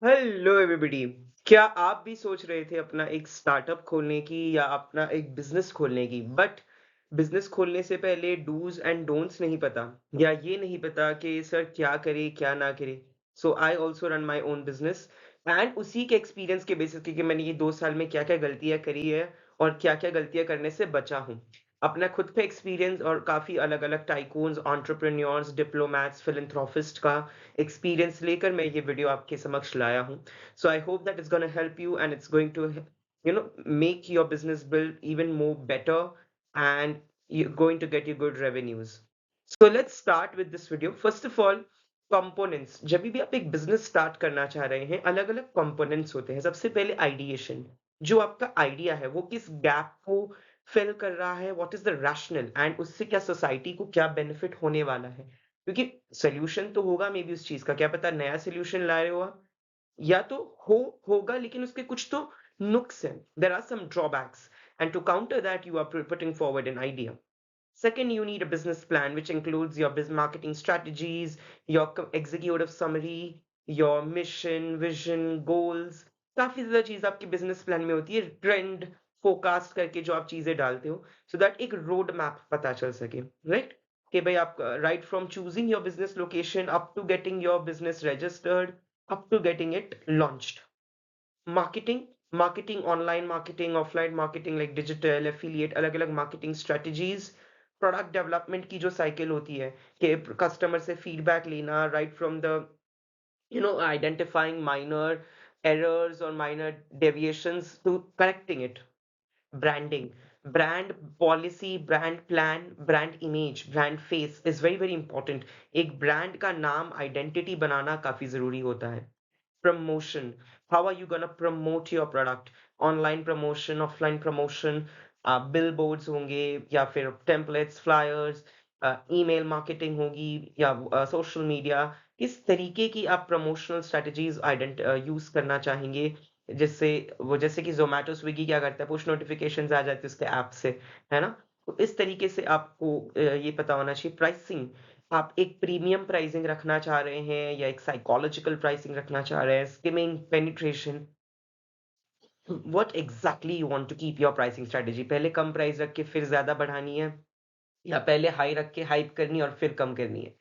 Hello everybody. क्या आप भी सोच रहे थे अपना एक स्टार्टअप खोलने की या अपना एक बिजनेस खोलने की, बट बिजनेस खोलने से पहले डूज एंड डोंट्स नहीं पता, या ये नहीं पता कि सर क्या करे क्या ना करे। So I also run my own business, and उसी के एक्सपीरियंस के बेसिस कि मैंने ये 2 साल में क्या क्या गलतियां करी है और क्या क्या गलतियां करने से बचा हूँ। अपना खुद का एक्सपीरियंस और काफी अलग अलग टाइकून्स, एंटरप्रेन्योर्स, डिप्लोमैट्स, फिलैंथ्रोपिस्ट का एक्सपीरियंस लेकर मैं ये वीडियो आपके समक्ष लाया हूँ। So I hope that it's going to help you and it's going to, make your business build even more better, and you're going to get your good revenues. So let's start with this video. First of all, components. जब भी आप एक business start करना चाह रहे हैं, अलग अलग कंपोनेंट्स होते हैं। सबसे पहले आइडिएशन, जो आपका आइडिया है वो किस गैप को फिल कर रहा है, what is the rational, and उससे क्या सोसाइटी को क्या बेनिफिट होने वाला है। क्योंकि सोल्यूशन तो होगा मे बी उस चीज का, क्या पता नया सोल्यूशन ला रहे हो आप, या तो होगा लेकिन उसके कुछ तो नुक्स हैं, there are some drawbacks, and to counter that you are putting forward an idea. Second, you need a business plan, which includes your marketing strategies, your executive summary, your mission, vision, goals. काफी ज्यादा चीज आपके business plan में होती है, trend forecast करके जो आप चीजें डालते हो, सो दैट एक रोड मैप पता चल सके, राइट? कि भाई आप right from choosing your business location up to getting your business registered, up to getting it launched. Marketing, online marketing, offline marketing like digital, affiliate, अलग-अलग मार्केटिंग स्ट्रेटजीज। प्रोडक्ट डेवलपमेंट की जो cycle होती है कि customer से feedback लेना, right from the identifying minor errors और minor deviations to correcting it. Branding, brand policy, brand plan, brand image, brand face is very very important. एक brand का नाम, आइडेंटिटी बनाना काफी जरूरी होता है। Promotion. How are you gonna promote your product? Online promotion, offline promotion, billboards होंगे या फिर templates, flyers, email marketing होगी या social media। किस तरीके की आप promotional strategies यूज करना चाहेंगे, जिससे वो, जैसे कि जोमेटो स्विगी क्या करता है, पुश नोटिफिकेशंस आ जाती है उसके ऐप से, है ना? तो इस तरीके से आपको ये पता होना चाहिए। प्राइसिंग, आप एक प्रीमियम प्राइसिंग रखना चाह रहे हैं या एक साइकोलॉजिकल प्राइसिंग रखना चाह रहे हैं, skimming penetration, what exactly you want to keep your pricing strategy। पहले कम प्राइस रख के फिर ज्यादा बढ़ानी है, या पहले हाई रख के हाइप करनी है और फिर कम करनी है।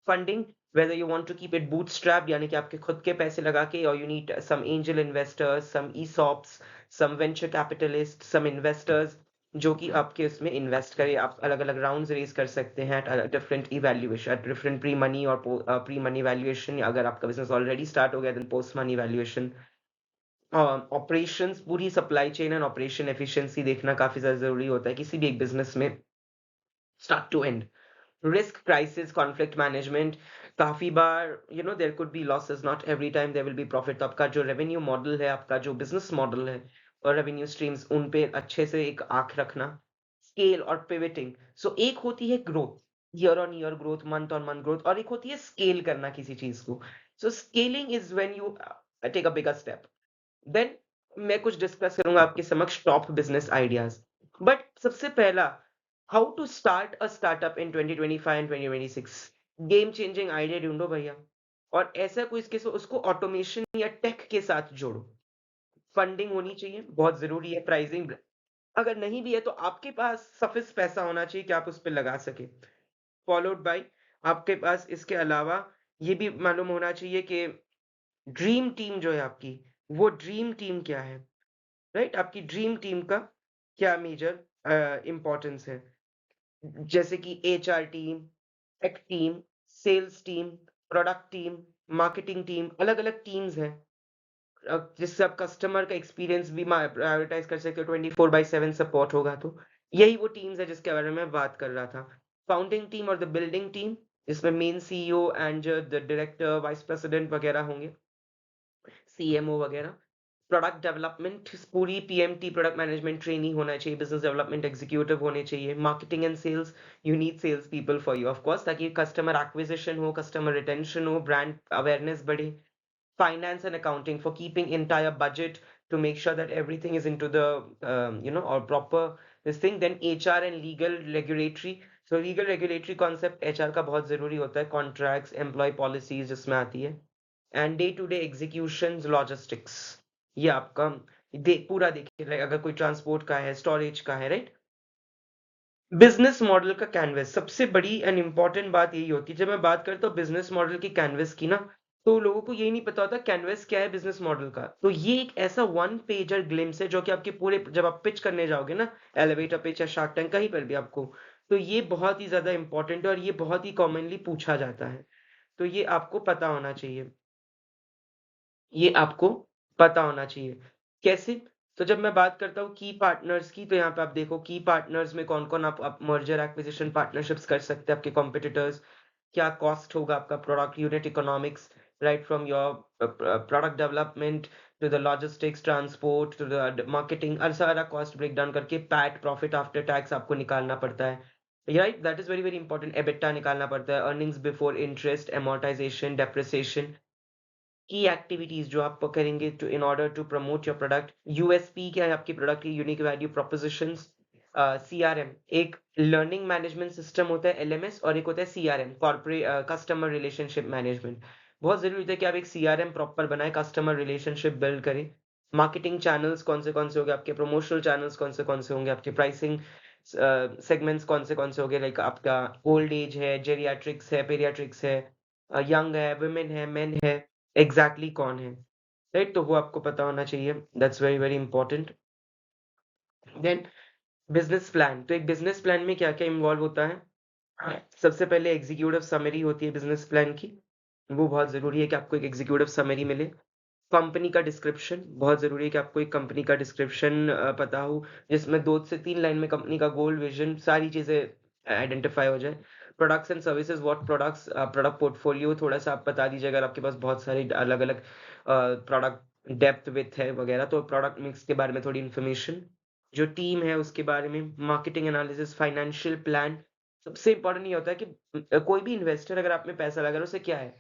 Funding, whether you want to keep it bootstrap यानी कि आपके खुद के पैसे लगा के, or you need some angel investors, some ESOPs, some venture capitalists, some investors जो कि आपके उसमें इन्वेस्ट करें। आप अलग-अलग राउंड्स रेज़ कर सकते हैं at different evaluation, at different pre money और प्री मनी वैल्यूएशन। अगर आपका बिज़नेस ऑलरेडी स्टार्ट हो गया then post money valuation. Operations, पूरी supply chain and operation efficiency देखना काफ़ी ज़्यादा ज़रूरी होता है किसी भी एक बिज़नेस में, start to end. Risk, crisis, conflict management, काफ़ी बार there could be losses, not every time there will be profit। तो आपका जो रेवेन्यू मॉडल है, आपका जो बिज़नेस मॉडल है और रेवेन्यू स्ट्रीम्स, उन पे अच्छे से एक आँख रखना। स्केल और पिवटिंग, सो एक होती है growth, year on year growth, month on month growth, और एक होती है स्केल करना किसी चीज़ को। So scaling is when you take a bigger step. Then मैं कुछ डिस्कस करूँगा आपके समक्ष टॉप बिज़नेस आइडियाज़। बट सबसे पहला, how to start a startup in 2025 and 2026। Game changing idea ढूँढो भैया, और ऐसा कोई इसके उसको ऑटोमेशन या टेक के साथ जोड़ो। फंडिंग होनी चाहिए, बहुत ज़रूरी है। प्राइसिंग, अगर नहीं भी है तो आपके पास सफिस पैसा होना चाहिए कि आप उस पे लगा सकें। फॉलोड बाय, आपके पास इसके अलावा ये भी मालूम होना चाहिए कि ड्रीम टीम जो है आपकी, वो ड्रीम टीम क्या है, राइट? आपकी ड्रीम टीम का क्या मेजर इम्पोर्टेंस है। जैसे कि HR team, tech team, sales team, product team, marketing team, अलग-अलग टीम्स हैं। जिससे आप कस्टमर का एक्सपीरियंस भी प्रायोरिटाइज़ कर सकते हो, 24/7 सपोर्ट होगा तो। यही वो टीम्स है जिसके बारे में मैं बात कर रहा था। फाउंडिंग टीम और द बिल्डिंग टीम, जिसमें मेन सीईओ एंड जो द डायरेक्टर, वाइस प्रेसिडेंट वगैरह होंगे, सीएमओ वगैरह। प्रोडक्ट डेवलपमेंट, पूरी पीएमटी, प्रोडक्ट मैनेजमेंट ट्रेनी होना चाहिए, बिज़नेस डेवलपमेंट एग्जीक्यूटिव होने चाहिए। Marketing and sales, you need sales people for you of course, ताकि कस्टमर एक्विजिशन हो, कस्टमर रिटेंशन हो, ब्रांड अवेयरनेस बढ़े। Finance and accounting for keeping entire budget to make sure that everything is into the or proper this thing। Then HR and legal regulatory, so legal regulatory concept HR का बहुत जरूरी होता है, contracts, employee policies जिसमें आती है। And day to day execution logistics, ये आपका पूरा देखिए, अगर कोई ट्रांसपोर्ट का है, स्टोरेज का है, राइट। बिजनेस मॉडल का कैनवस, सबसे बड़ी एंड इंपॉर्टेंट बात यही होती है। जब मैं बात करता हूँ बिजनेस मॉडल की कैनवस की ना, तो लोगों को यही नहीं पता होता कैनवस क्या है बिजनेस मॉडल का। तो ये एक ऐसा वन पेजर ग्लिम्स है जो कि आपके पूरे, जब आप पिच करने जाओगे ना, एलिवेटर पिच या शार्क टैंक कहीं पर भी आपको, तो ये बहुत ही ज्यादा इंपॉर्टेंट है और ये बहुत ही कॉमनली पूछा जाता है। तो ये आपको पता होना चाहिए, ये आपको पता होना चाहिए। कैसे? तो जब मैं बात करता हूँ की पार्टनर्स की, तो यहाँ पे आप देखो की पार्टनर्स में कौन-कौन आप मर्जर एक्विजिशन पार्टनरशिप्स कर सकते हैं आपके कॉम्पिटिटर्स। क्या कॉस्ट होगा आपका product unit economics, right from your product development to the logistics, transport to the marketing, और सारा कॉस्ट ब्रेक डाउन करके पैट, प्रॉफिट आफ्टर टैक्स आपको निकालना पड़ता है। Right, that is very very important. EBITDA निकालना पड़ता है, earnings before interest, amortization, depreciation, की एक्टिविटीज जो आप करेंगे to in order to promote your product. USP क्या है आपकी प्रोडक्ट की, यूनिक वैल्यू प्रोपोजिशंस। सीआरएम एक लर्निंग मैनेजमेंट सिस्टम होता है, एलएमएस, और एक होता है CRM, corporate customer relationship management. बहुत जरूरी होता है कि आप एक सीआरएम प्रॉपर बनाए, कस्टमर रिलेशनशिप बिल्ड करें। मार्केटिंग चैनल्स कौन से होंगे आपके, प्रमोशनल चैनल्स कौन से होंगे आपके, प्राइसिंग सेगमेंट्स कौन से होंगे, लाइक आपका ओल्ड एज है, जेरियाट्रिक्स है, पेरियाट्रिक्स है, यंग है, वुमेन है, मेन है, एग्जैक्टली कौन है, राइट। तो वो आपको पता होना चाहिए, that's very very important. Then business plan, तो एक बिजनेस प्लान में क्या क्या इन्वॉल्व होता है। सबसे पहले एग्जीक्यूटिव समरी होती है बिजनेस प्लान की, वो बहुत जरूरी है कि आपको एक एग्जीक्यूटिव समरी मिले। कंपनी का डिस्क्रिप्शन, बहुत जरूरी है कि आपको एक कंपनी का डिस्क्रिप्शन पता हो, जिसमें 2 से 3 लाइन में कंपनी का गोल, विजन, सारी चीजें आइडेंटिफाई हो जाए। Products and services, what products, product portfolio थोड़ा सा आप बता दीजिए, अगर आपके पास बहुत सारे अलग अलग प्रोडक्ट डेप्थ विथ है वगैरह, तो प्रोडक्ट मिक्स के बारे में थोड़ी इन्फॉर्मेशन, जो टीम है उसके बारे में, मार्केटिंग एनालिसिस, फाइनेंशियल प्लान। सबसे इंपॉर्टेंट ये होता है कि कोई भी इन्वेस्टर अगर आप में पैसा लगा रहा है, उसे क्या है,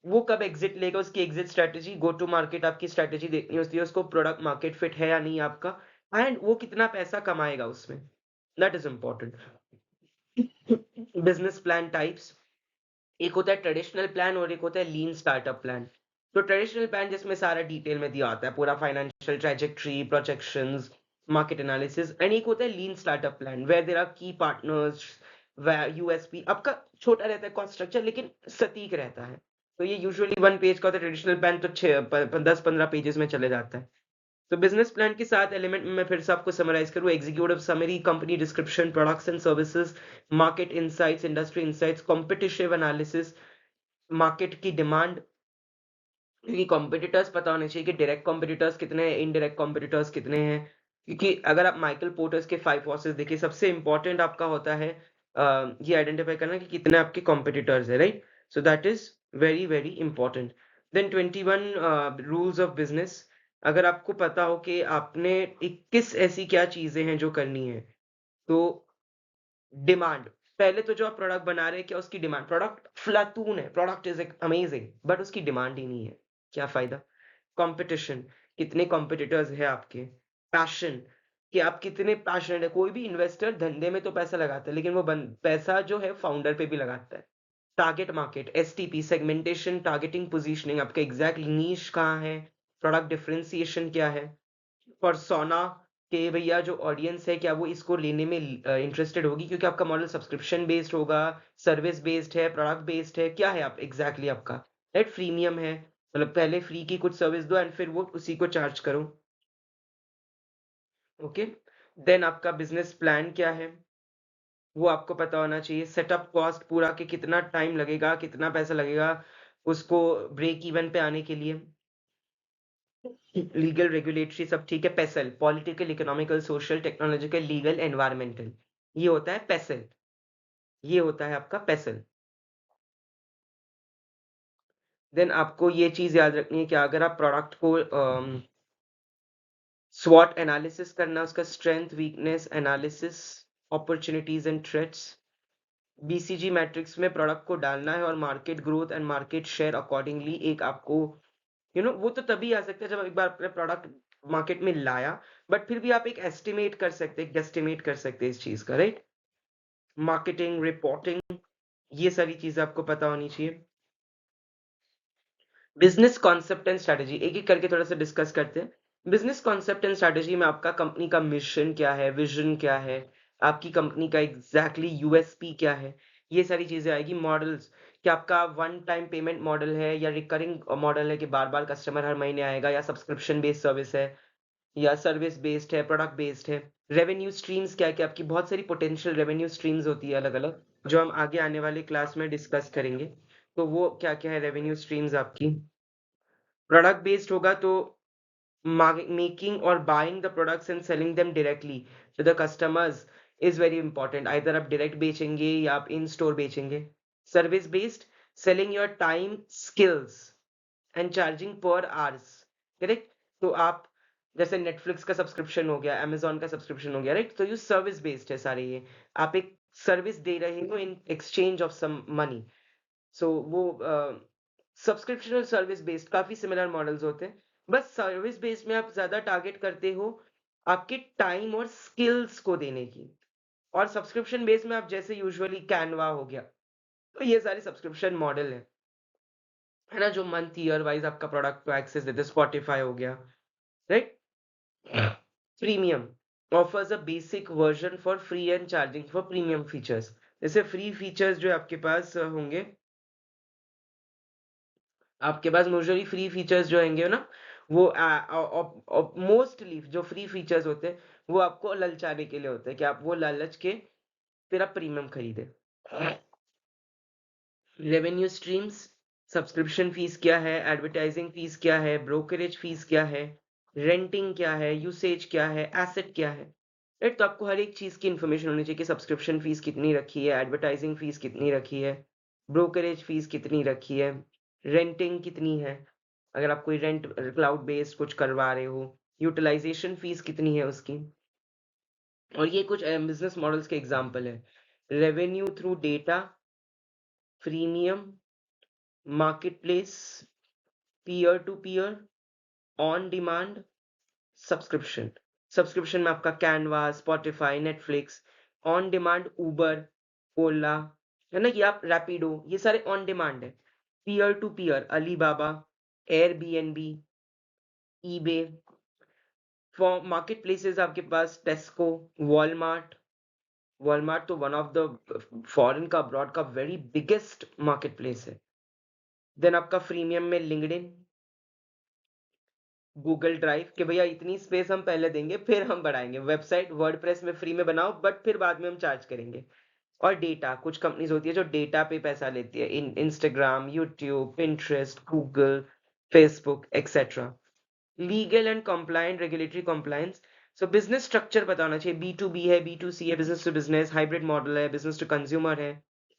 वो कब एग्जिट लेगा, उसकी exit strategy, go to market आपकी स्ट्रेटजी देखनी होती है उसको, प्रोडक्ट मार्केट फिट है या नहीं आपका, एंड वो कितना पैसा कमाएगा उसमें, that is important. Business plan types, एक होता है ट्रेडिशनल प्लान और एक होता है लीन स्टार्टअप प्लान। तो ट्रेडिशनल प्लान जिसमें सारा डिटेल में दिया होता है, पूरा financial trajectory, projections, market analysis, and एक होता है lean startup plan where there are key partners, USP आपका छोटा रहता है, कॉस्ट स्ट्रक्चर लेकिन सटीक रहता है। तो ये यूजुअली 1 पेज का होता है, ट्रेडिशनल प्लान तो 10-15 पेजेस में चले जाता है। तो बिजनेस प्लान के 7 एलिमेंट में मैं फिर से आपको समराइज करूँ, executive summary, company description, products and services, market insights, industry insights, competitive analysis, market की डिमांड, क्योंकि कॉम्पिटिटर्स पता होने चाहिए कि डायरेक्ट कॉम्पिटिटर्स कितने हैं, इनडायरेक्ट कॉम्पिटिटर्स कितने हैं। क्योंकि अगर आप माइकल पोर्टर्स के 5 फोर्सेस देखिए, सबसे इंपॉर्टेंट आपका होता है ये आइडेंटिफाई करना कि कितने आपके कॉम्पिटिटर्स है, right. So that is very very important. Then 21 rules of business, अगर आपको पता हो कि आपने 21 ऐसी क्या चीजें हैं जो करनी है। तो डिमांड, पहले तो जो आप प्रोडक्ट बना रहे हैं, क्या उसकी डिमांड, प्रोडक्ट फ्लातून है, प्रोडक्ट इज अमेजिंग बट उसकी डिमांड ही नहीं है, क्या फायदा। कंपटीशन, कितने कॉम्पिटिटर्स है आपके। पैशन, कि आप कितने पैशनेट है, कोई भी इन्वेस्टर धंधे में तो पैसा लगाता है, लेकिन वो पैसा जो है फाउंडर पे भी लगाता है। Target market, STP, segmentation, targeting, positioning, आपका एग्जैक्ट नीश कहाँ है, प्रोडक्ट डिफरेंशिएशन क्या है, पर्सोना, कि भैया जो ऑडियंस है क्या वो इसको लेने में इंटरेस्टेड होगी, क्योंकि आपका मॉडल सब्सक्रिप्शन बेस्ड होगा, सर्विस बेस्ड है, प्रोडक्ट बेस्ड है, क्या है आप एग्जैक्टली आपका, राइट। फ्रीमियम है, मतलब पहले फ्री की कुछ सर्विस दो एंड फिर वो उसी को चार्ज करो। ओके, देन आपका बिजनेस प्लान क्या है, वो आपको पता होना चाहिए। सेटअप कॉस्ट पूरा, के कितना टाइम लगेगा, कितना पैसा लगेगा उसको ब्रेक इवन पे आने के लिए। लीगल रेगुलेटरी सब ठीक है। पेसल, political, economical, social, technological, legal, environmental, ये होता है पेसल, ये होता है आपका पेसल। देन आपको ये चीज याद रखनी है कि अगर आप प्रोडक्ट को स्वॉट एनालिसिस करना, उसका strength, weakness analysis, opportunities and threats, BCG matrix में प्रोडक्ट को डालना है, और market growth and market share accordingly एक आपको, वो तो तभी आ सकता है जब एक बार आपने प्रोडक्ट मार्केट में लाया, बट फिर भी आप एक एस्टिमेट कर सकते हैं, गेस्टिमेट कर सकते हैं इस चीज का, राइट। मार्केटिंग रिपोर्टिंग, ये सारी चीजें आपको पता होनी चाहिए। बिजनेस कॉन्सेप्ट एंड स्ट्रैटेजी एक-एक करके थोड़ा सा डिस्कस करते हैं। बिजनेस कॉन्सेप्ट एंड स्ट्रैटेजी में आपका कंपनी का मिशन क्या है, विजन क्या है, आपकी कंपनी का एग्जैक्टली यूएसपी क्या है, ये सारी चीजें आएगी। मॉडल्स, कि आपका वन टाइम पेमेंट मॉडल है या रिकरिंग मॉडल है कि बार-बार कस्टमर हर महीने आएगा, या सब्सक्रिप्शन बेस्ड सर्विस है या सर्विस बेस्ड है, प्रोडक्ट बेस्ड है। रेवेन्यू स्ट्रीम्स क्या है, कि आपकी बहुत सारी पोटेंशियल रेवेन्यू स्ट्रीम्स होती है अलग-अलग, जो हम आगे आने वाले क्लास में डिस्कस करेंगे। तो वो क्या-क्या है रेवेन्यू स्ट्रीम्स आपकी। प्रोडक्ट बेस्ड होगा तो making or buying the products and selling them directly to the customers is very important. Either आप direct बेचेंगे या आप in store बेचेंगे। Service based, selling your time, skills and charging per hours, correct? तो आप जैसे नेटफ्लिक्स का subscription हो गया, अमेजोन का सब्सक्रिप्शन हो गया, राइट? तो ये सर्विस बेस्ड है सारे ये। आप एक सर्विस दे रहे हो in exchange of some money. So वो सब्सक्रिप्शन और सर्विस बेस्ड काफ़ी सिमिलर मॉडल्स होते हैं। बस सर्विस बेस्ड में आप ज़्यादा टारगेट करते हो आपके टाइम और स्किल्स को देने की, और सब्सक्रिप्शन बेस्ड में आप जैसे यूजुअली कैनवा हो गया, तो ये सारे सब्सक्रिप्शन मॉडल है ना, जो मंथ ईयर वाइज आपका प्रोडक्ट को एक्सेस देते हैं। स्पॉटिफाई हो गया, right? Premium offers a basic version for free and charging for premium features. जैसे फ्री फीचर्स जो आपके पास होंगे, आपके पास यूजुअली फ्री फीचर्स जो होंगे ना, वो मोस्टली जो फ्री फीचर्स होते हैं वो आपको ललचाने के लिए होते हैं, कि आप वो लालच के फिर आप प्रीमियम खरीदे। रेवेन्यू स्ट्रीम्स, सब्सक्रिप्शन फीस क्या है, एडवर्टाइजिंग फीस क्या है, ब्रोकरेज फीस क्या है, रेंटिंग क्या है, यूसेज क्या है, एसेट क्या है, राइट? तो आपको हर एक चीज की इंफॉर्मेशन होनी चाहिए कि सब्सक्रिप्शन फीस कितनी रखी है, एडवर्टाइजिंग फीस कितनी रखी है, ब्रोकरेज फीस कितनी रखी है, रेंटिंग कितनी है, अगर आप कोई रेंट क्लाउड बेस्ड कुछ करवा रहे हो, यूटिलाइजेशन फीस कितनी है उसकी। और ये कुछ बिजनेस मॉडल्स के एग्जांपल है। Revenue through data, freemium, marketplace, peer to peer, on demand, subscription. Subscription में आपका Canva, Spotify, Netflix. On demand Uber, Ola, है ना, कि आप रैपिडो, ये सारे ऑन डिमांड है। Peer to peer Alibaba, Airbnb, eBay. For market places आपके पास टेस्को, वॉलमार्ट। वॉलमार्ट तो वन ऑफ द फॉरेन का, अब्रॉड का वेरी बिगेस्ट मार्केट प्लेस है। देन आपका फ्रीमियम में लिंक्डइन, गूगल ड्राइव, कि भैया इतनी स्पेस हम पहले देंगे फिर हम बढ़ाएंगे। वेबसाइट वर्डप्रेस में फ्री में बनाओ बट फिर बाद में हम चार्ज करेंगे। और डेटा, कुछ कंपनीज होती है जो डेटा पे पैसा लेती है, Instagram, YouTube, Pinterest, Google, Facebook etcetera. Legal and compliant, regulatory compliance. So business structure पता होना चाहिए, बी टू बी है, बी टू सी है, business to business, hybrid model है, बिजनेस टू कंज्यूमर है।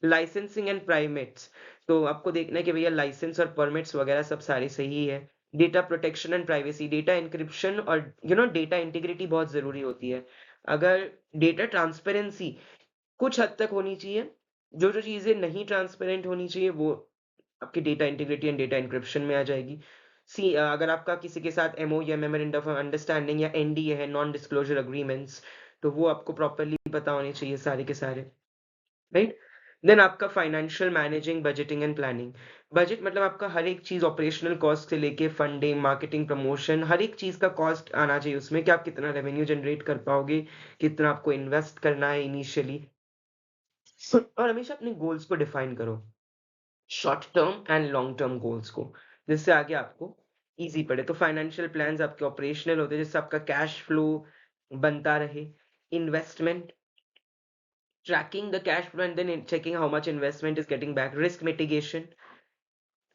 लाइसेंसिंग एंड परमिट्स, तो आपको देखना है कि भैया लाइसेंस और परमिट्स वगैरह सब सारे सही है। Data protection and privacy, data encryption और डेटा इंटीग्रिटी बहुत जरूरी होती है। अगर डेटा ट्रांसपेरेंसी कुछ हद तक होनी चाहिए, जो जो चीजें नहीं ट्रांसपेरेंट होनी चाहिए वो आपकी data integrity and data encryption में आ जाएगी। अगर आपका किसी के साथ एमओ या मेमोरेंडम ऑफ अंडरस्टैंडिंग या एनडीए है, नॉन डिस्क्लोजर अग्रीमेंट्स, तो वो आपको प्रॉपरली पता होने चाहिए सारे के सारे, राइट? देन आपका financial managing, budgeting and planning. Budget मतलब आपका हर एक चीज, ऑपरेशनल कॉस्ट से लेके फंडिंग, मार्केटिंग, प्रमोशन, हर एक चीज का कॉस्ट आना चाहिए उसमें, कि आप कितना रेवेन्यू जनरेट कर पाओगे, कितना आपको इन्वेस्ट करना है इनिशियली। और हमेशा अपने गोल्स को डिफाइन करो, short term and long term goals को, जिससे आगे आपको इजी पड़े। तो फाइनेंशियल प्लान्स आपके ऑपरेशनल होते हैं, जिससे आपका कैश फ्लो बनता रहे। Investment, tracking the cash flow and then checking how much investment is getting back. Risk mitigation,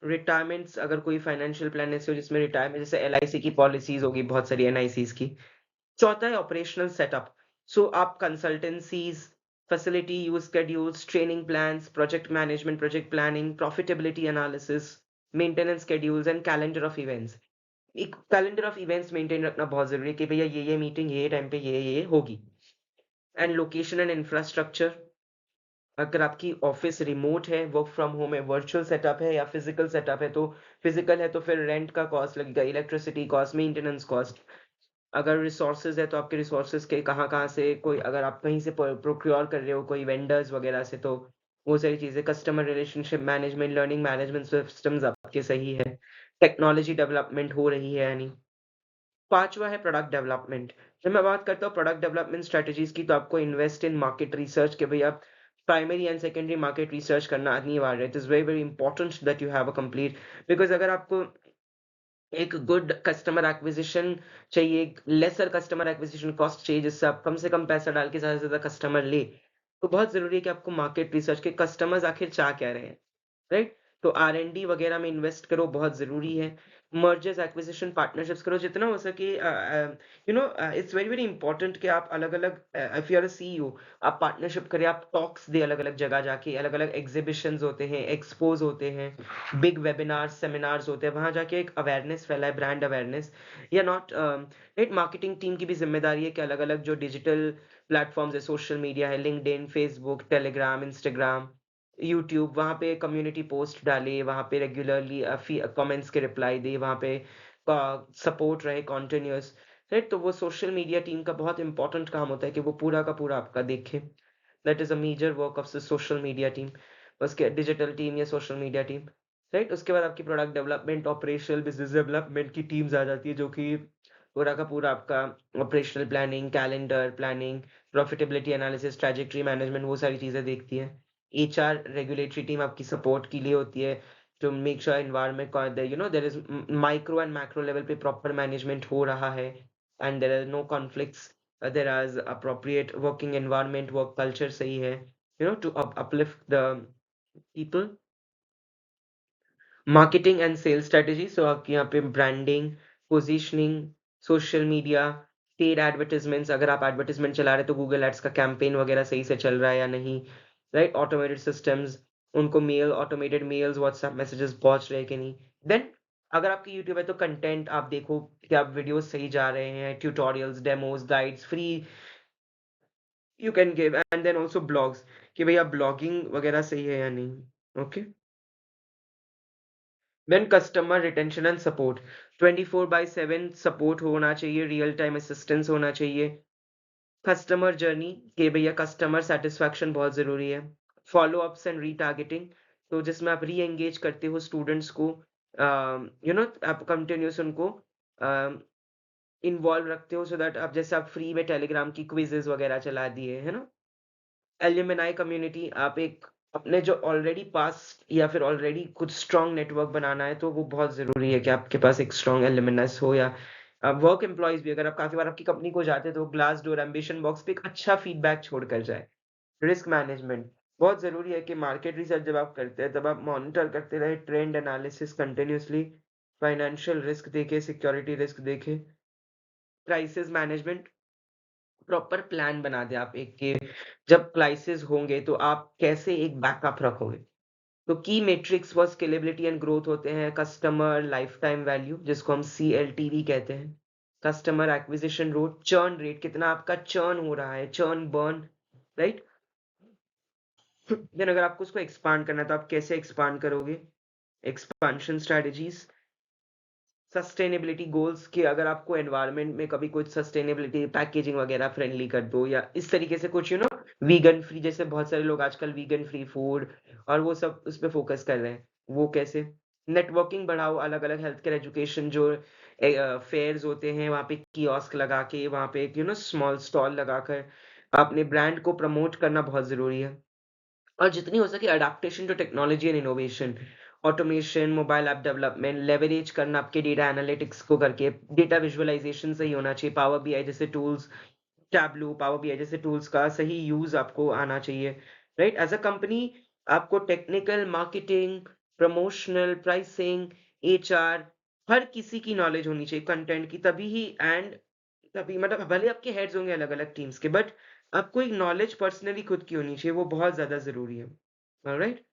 retirements, अगर कोई फाइनेंशियल प्लान ऐसे हो जिसमें रिटायरमेंट, जैसे एलआईसी की पॉलिसीज होगी, बहुत सारी एनआईसीज की। चौथा है ऑपरेशनल सेटअप। सो आप consultancies, facility use schedules, training plans, project management, project planning, profitability analysis, maintenance schedules and calendar of events. एक कैलेंडर ऑफ इवेंट्स मेंटेन रखना बहुत जरूरी है, कि भैया ये मीटिंग ये टाइम पे ये होगी। एंड लोकेशन एंड इंफ्रास्ट्रक्चर, अगर आपकी ऑफिस रिमोट है, वर्क फ्रॉम होम है, वर्चुअल सेटअप है या फिजिकल सेटअप है, तो फिजिकल है तो फिर रेंट का कॉस्ट लगेगा, इलेक्ट्रिसिटी कॉस्ट, मेंटेनेंस कॉस्ट। अगर रिसोर्सेज है तो आपके रिसोर्सेज के कहाँ से, कोई अगर आप कहीं से प्रोक्योर कर रहे हो कोई वेंडर्स वगैरह से, तो वो सारी चीजें, customer relationship management, learning management systems आपके सही है। टेक्नोलॉजी डेवलपमेंट हो रही है या नहीं। पाँचवा है प्रोडक्ट डेवलपमेंट। जब मैं बात करता हूँ प्रोडक्ट डेवलपमेंट स्ट्रेटजीज की, तो आपको इन्वेस्ट इन मार्केट रिसर्च के भैया primary and secondary market research करना अनिवार्य है। It is very very important that you have a complete, because अगर आपको एक गुड कस्टमर एक्विजिशन चाहिए, एक लेसर कस्टमर एक्विजिशन कॉस्ट चाहिए जिससे आप कम से कम पैसा डाल के ज़्यादा से ज़्यादा कस्टमर ले, तो बहुत ज़रूरी है कि आपको मार्केट रिसर्च के कस्टमर्स आखिर चाह क्या रहे हैं। राइट? तो आर-एन-डी वगैरह में इन्वेस्ट करो, बहुत ज़रूरी है। मर्जर्स, एक्विजिशन, पार्टनरशिप्स करो जितना हो सके। इट्स वेरी वेरी इंपॉर्टेंट कि आप अलग-अलग if you are a CEO, आप पार्टनरशिप करें, आप टॉक्स दें अलग-अलग जगह जाके, अलग-अलग एग्ज़िबिशन्स होते हैं, एक्सपोज़ होते हैं, बिग वेबिनार्स, सेमिनार्स होते हैं, वहाँ जाके एक अवेयरनेस फैलाए, ब्रांड अवेयरनेस। या नॉट राइट, मार्केटिंग टीम की भी ज़िम्मेदारी है कि अलग-अलग जो डिजिटल प्लेटफ़ॉर्म्स है, सोशल मीडिया है, LinkedIn, Facebook, Telegram, Instagram, YouTube, वहाँ पे कम्युनिटी पोस्ट डाले, वहाँ पे रेगुलरली कमेंट्स के रिप्लाई दे, वहाँ पे सपोर्ट रहे कॉन्टिन्यूअस। राइट? तो वो सोशल मीडिया टीम का बहुत इंपॉर्टेंट काम होता है कि वो पूरा का पूरा आपका देखे। That is a major work of the social media team. उसके डिजिटल टीम या सोशल मीडिया टीम। राइट? उसके बाद आपकी product development, operational, business development की टीम्स आ जाती है, जो कि पूरा का पूरा आपका operational planning, calendar planning, profitability analysis, trajectory management, वो सारी चीज़ें देखती है। एचआर रेगुलेटरी टीम आपकी सपोर्ट के लिए होती है, टू मेक श्योर एनवायरनमेंट का there is micro and macro level पे प्रॉपर मैनेजमेंट हो रहा है, and there are no conflicts, there are appropriate working environment, work culture सही है, to uplift the people. Marketing and sales strategy, so आपके यहाँ पे branding, positioning, social media, paid advertisements, अगर आप एडवर्टाइजमेंट चला रहे हैं तो गूगल एड्स का कैंपेन वगैरह सही से चल रहा है या नहीं। राइट? ऑटोमेटेड सिस्टम्स, उनको mail, automated mails, WhatsApp messages पहुंच रहे हैं कि नहीं। देन अगर आपकी यूट्यूब है तो कंटेंट आप देखो कि आप वीडियोस सही जा रहे हैं, tutorials, demos, guides free you can give, and then also blogs, कि भैया ब्लॉगिंग वगैरह सही है या नहीं। Okay. Then customer retention and support, 24/7 support होना चाहिए, रियल टाइम असिस्टेंस होना चाहिए। कस्टमर जर्नी के भैया कस्टमर सेटिस्फैक्शन बहुत ज़रूरी है। फॉलो अप्स एंड रीटारगेटिंग, तो जिसमें आप री एंगेज करते हो स्टूडेंट्स को, आप कंटिन्यूअस उनको इन्वॉल्व रखते हो, सो दैट आप जैसे आप फ्री में टेलीग्राम की क्विज़ेज़ वगैरह चला दिए, है ना? एल्यूमिनाई कम्युनिटी, आप एक अपने जो ऑलरेडी पास या फिर ऑलरेडी कुछ स्ट्रॉन्ग नेटवर्क बनाना है, तो वो बहुत ज़रूरी है कि आपके पास एक स्ट्रॉन्ग एल्यूमिनस हो, या वर्क एम्प्लॉइज़ भी, अगर आप काफ़ी बार आपकी कंपनी को जाते हैं तो ग्लास डोर, एम्बिशन बॉक्स पे एक अच्छा फीडबैक छोड़ कर जाए। रिस्क मैनेजमेंट, बहुत ज़रूरी है कि मार्केट रिसर्च जब आप करते हैं तब आप मॉनिटर करते रहे, trend analysis continuously, financial risk देखें, सिक्योरिटी रिस्क देखें, क्राइसिस मैनेजमेंट, प्रॉपर प्लान बना दें आप एक कि जब क्राइसिस होंगे तो आप कैसे एक बैकअप रखोगे। तो की matrix for scalability and growth होते हैं कस्टमर लाइफ टाइम वैल्यू, जिसको हम सीएलटीवी कहते हैं, customer acquisition rate, churn rate, कितना आपका चर्न हो रहा है, चर्न बर्न। राइट? देन अगर आपको उसको एक्सपांड करना है तो आप कैसे एक्सपांड करोगे, एक्सपांशन स्ट्रेटजीज, सस्टेनेबिलिटी गोल्स, कि अगर आपको एनवायरनमेंट में कभी कुछ सस्टेनेबिलिटी पैकेजिंग वगैरह फ्रेंडली कर दो, या इस तरीके से कुछ वीगन फ्री, जैसे बहुत सारे लोग आजकल वीगन फ्री फूड और वो सब उस पे फोकस कर रहे हैं, वो कैसे। नेटवर्किंग बढ़ाओ, अलग अलग हेल्थ केयर एजुकेशन जो फेयर्स होते हैं वहाँ पे कियोस्क लगा के, वहाँ पे एक स्मॉल स्टॉल लगाकर अपने ब्रांड को प्रमोट करना बहुत जरूरी है। और जितनी हो सके adaptation to technology and innovation, automation, mobile app development, leverage करना आपके डेटा एनालिटिक्स को करके, डेटा विजुअलाइजेशन सही होना चाहिए, पावर बीआई जैसे टूल्स, टैबलू, पावर बीआई जैसे टूल्स का सही यूज आपको आना चाहिए। राइट? एज अ कंपनी आपको technical, marketing, promotional, pricing, HR, हर किसी की नॉलेज होनी चाहिए कंटेंट की, तभी ही एंड तभी मतलब भले आपके हेड्स होंगे अलग अलग टीम्स के, बट आपको एक नॉलेज पर्सनली खुद की होनी चाहिए, वो बहुत ज्यादा जरूरी है। Alright?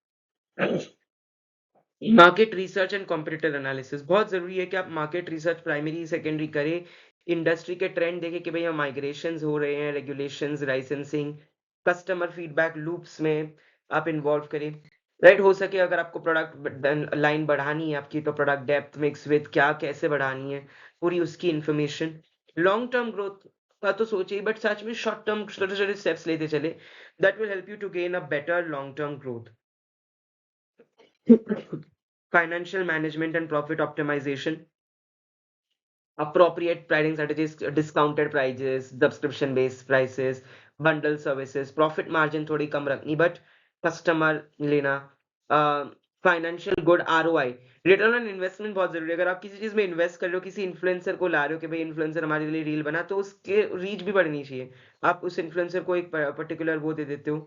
Market research and competitor analysis, बहुत जरूरी है कि आप मार्केट रिसर्च प्राइमरी सेकेंडरी करें, इंडस्ट्री के ट्रेंड देखें कि भैया माइग्रेशंस हो रहे हैं, regulations, licensing, customer feedback loops में आप इन्वॉल्व करें। राइट? हो सके अगर आपको प्रोडक्ट लाइन बढ़ानी है आपकी, तो प्रोडक्ट डेप्थ, मिक्स विद क्या, कैसे बढ़ानी है, पूरी उसकी इंफॉर्मेशन। लॉन्ग टर्म ग्रोथ का तो सोचिए, बट सच में शॉर्ट टर्म छोटे छोटे स्टेप्स लेते चले, that will help you to gain a better long term growth. Financial management and profit optimization, appropriate pricing strategies, discounted prices, subscription based prices, bundle services, profit margin थोड़ी कम रखनी, but customer लेना, financial good ROI, return on investment बहुत जरूरी है। अगर आप किसी चीज में इन्वेस्ट कर रहे हो, किसी इन्फ्लुएंसर को ला रहे हो कि भाई इन्फ्लुएंसर हमारे लिए रील बना, तो उसके रीच भी बढ़नी चाहिए। आप उस इन्फ्लुएंसर को एक पर्टिकुलर वो दे देते हो,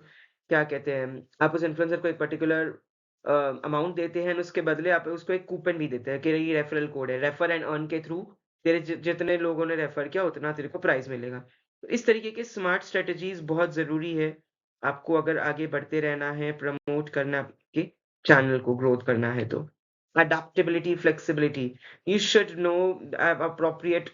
क्या कहते हैं, आप उस इन्फ्लुएंसर को एक पर्टिकुलर अमाउंट देते हैं, उसके बदले आप उसको एक कूपन भी देते हैं कि ये रेफरल कोड है, रेफर एंड अर्न के थ्रू तेरे जितने लोगों ने रेफर किया उतना तेरे को प्राइस मिलेगा। तो इस तरीके के स्मार्ट स्ट्रेटजीज बहुत जरूरी है आपको, अगर आगे बढ़ते रहना है, प्रमोट करना, आपके चैनल को ग्रोथ करना है तो। Adaptability, flexibility, you should know appropriate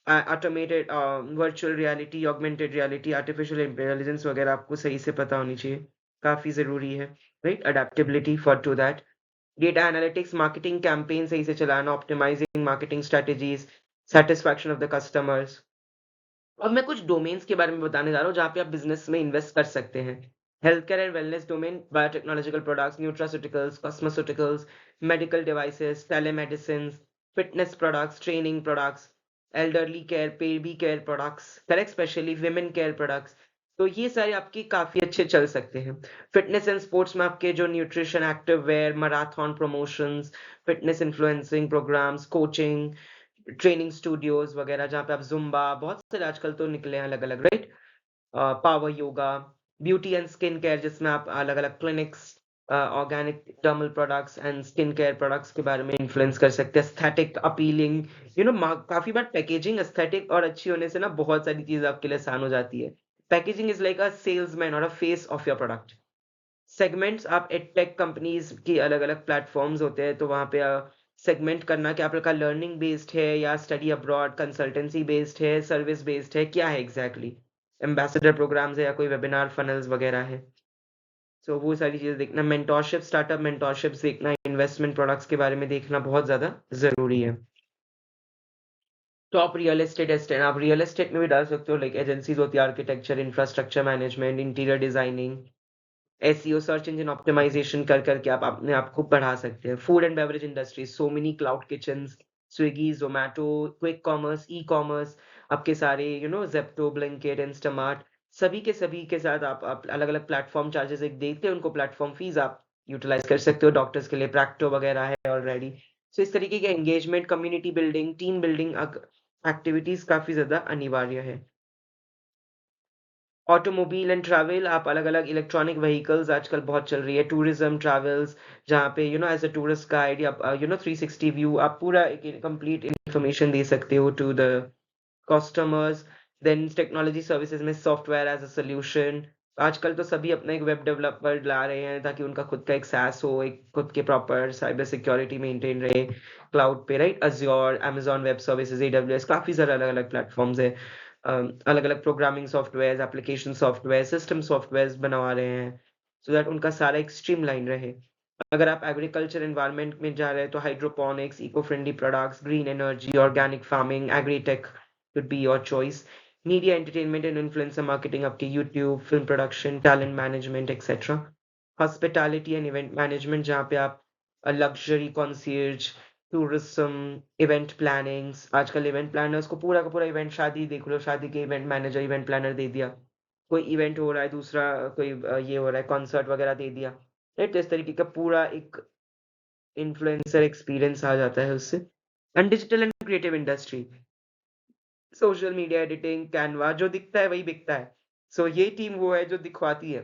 automated virtual reality, augmented reality, artificial intelligence वगैरह आपको सही से पता होनी चाहिए, काफी जरूरी है, right? Adaptability for to that, data analytics, marketing campaign सही से चलाना, optimizing marketing strategies, satisfaction of the customers. अब मैं कुछ डोमेन्स के बारे में बताने जा रहा हूँ जहाँ पे आप बिजनेस में इन्वेस्ट कर सकते हैं। Health care and wellness domain, biotechnological products, nutraceuticals, cosmeceuticals, medical devices, telemedicine, fitness products, training products, elderly care, baby care products, correct, specially women care products. तो ये सारे आपके काफी अच्छे चल सकते हैं। फिटनेस एंड स्पोर्ट्स में आपके जो nutrition, active wear, marathon promotions, fitness influencing programs, coaching, training studios वगैरह, जहाँ पे आप जुम्बा, बहुत सारे आजकल तो निकले हैं अलग अलग, right? Power yoga, beauty and skin care, जिसमें आप अलग अलग clinics, organic dermal products and skin care products के बारे में इन्फ्लुएंस कर सकते हैं। एस्थेटिक अपीलिंग, काफी बार पैकेजिंग एस्थेटिक और अच्छी होने से ना बहुत सारी चीज आपके लिए आसान हो जाती है। Packaging is like a salesman और a face of your product. Segments, आप टेक कंपनीज की अलग अलग प्लेटफॉर्म्स होते हैं, तो वहाँ पे सेगमेंट करना क्या आपका लर्निंग बेस्ड है या स्टडी अब्रॉड, कंसल्टेंसी बेस्ड है, सर्विस बेस्ड है, क्या है एग्जैक्टली, एम्बेसडर प्रोग्राम्स है या कोई वेबिनार फनल्स वगैरह है। सो वो सारी चीजें देखना, मेंटोरशिप, स्टार्टअप मेंटोरशिप्स देखना, इन्वेस्टमेंट प्रोडक्ट्स के बारे में देखना बहुत ज्यादा जरूरी है। टॉप रियल एस्टेट एस्टेट, आप रियल एस्टेट में भी डाल सकते हो, लाइक एजेंसीज होती है, architecture, infrastructure management, interior designing, SEO, search engine optimization कर करके आप अपने आप को बढ़ा सकते हैं। Food and beverage industry, so many cloud kitchens, Swiggy, Zomato, quick commerce, e commerce, आपके सारे जेप्टो, ब्लिंकिट, इंस्टामार्ट, सभी के साथ आप अलग अलग प्लेटफॉर्म चार्जेस एक देते हैं उनको, प्लेटफॉर्म फीस आप यूटिलाइज कर सकते हो। डॉक्टर्स के लिए प्रैक्टो वगैरह है ऑलरेडी। सो इस तरीके के engagement, community building, team building activities काफी ज्यादा अनिवार्य है। ऑटोमोबाइल एंड ट्रैवल, आप अलग अलग इलेक्ट्रॉनिक व्हीकल्स आजकल बहुत चल रही है, टूरिज्म ट्रैवल्स, जहाँ पे एज अ टूरिस्ट गाइड या 360 व्यू, आप पूरा एक कंप्लीट इंफॉर्मेशन दे सकते हो to the customers. Then technology services में सॉफ्टवेयर एज अ सोल्यूशन, आजकल तो सभी अपना एक वेब डेवलपर ला रहे हैं ताकि उनका खुद का एक SaaS हो, एक खुद के प्रॉपर साइबर सिक्योरिटी मेंटेन रहे क्लाउड पे, right? Azure, Amazon web services, AWS, काफी सारे अलग अलग प्लेटफॉर्म्स है। अलग अलग programming software, application software, system software बनवा रहे हैं, सो दैट उनका सारा एक स्ट्रीमलाइन रहे। अगर आप एग्रीकल्चर एनवायरनमेंट में जा रहे हैं तो hydroponics, eco friendly products, green energy, organic farming, agritech could be your choice. Media, entertainment and influencer marketing, आपके YouTube, film production, talent management, etc. Hospitality and event management, जहाँ पे आप luxury concierge, tourism, event plannings, आजकल event planners को पूरा का पूरा event, शादी देख लो, शादी के event manager, event planner दे दिया, कोई event हो रहा है, दूसरा कोई ये हो रहा है, concert वगैरह दे दिया, राइट? इस तरीके का पूरा एक influencer experience आ जाता है उससे। And digital and creative industry, social media editing, Canva, जो दिखता है वही बिकता है। सो ये टीम वो है जो दिखवाती है।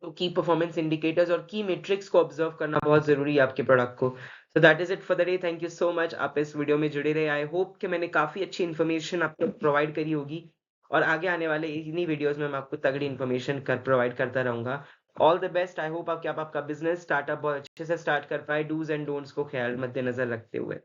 तो की परफॉर्मेंस इंडिकेटर्स और की मेट्रिक्स को ऑब्जर्व करना बहुत जरूरी है आपके प्रोडक्ट को। सो that is it for the day. Thank you so much, आप इस वीडियो में जुड़े रहे। आई होप कि मैंने काफी अच्छी इन्फॉर्मेशन आपको प्रोवाइड करी होगी, और आगे आने वाले इन्हीं वीडियोस में मैं आपको तगड़ी इन्फॉर्मेशन प्रोवाइड करता रहूंगा। All the best. I hope आप आपका बिजनेस स्टार्टअप बहुत अच्छे से स्टार्ट कर पाए, डूज एंड डोंट्स को ख्याल मद्देनजर रखते हुए।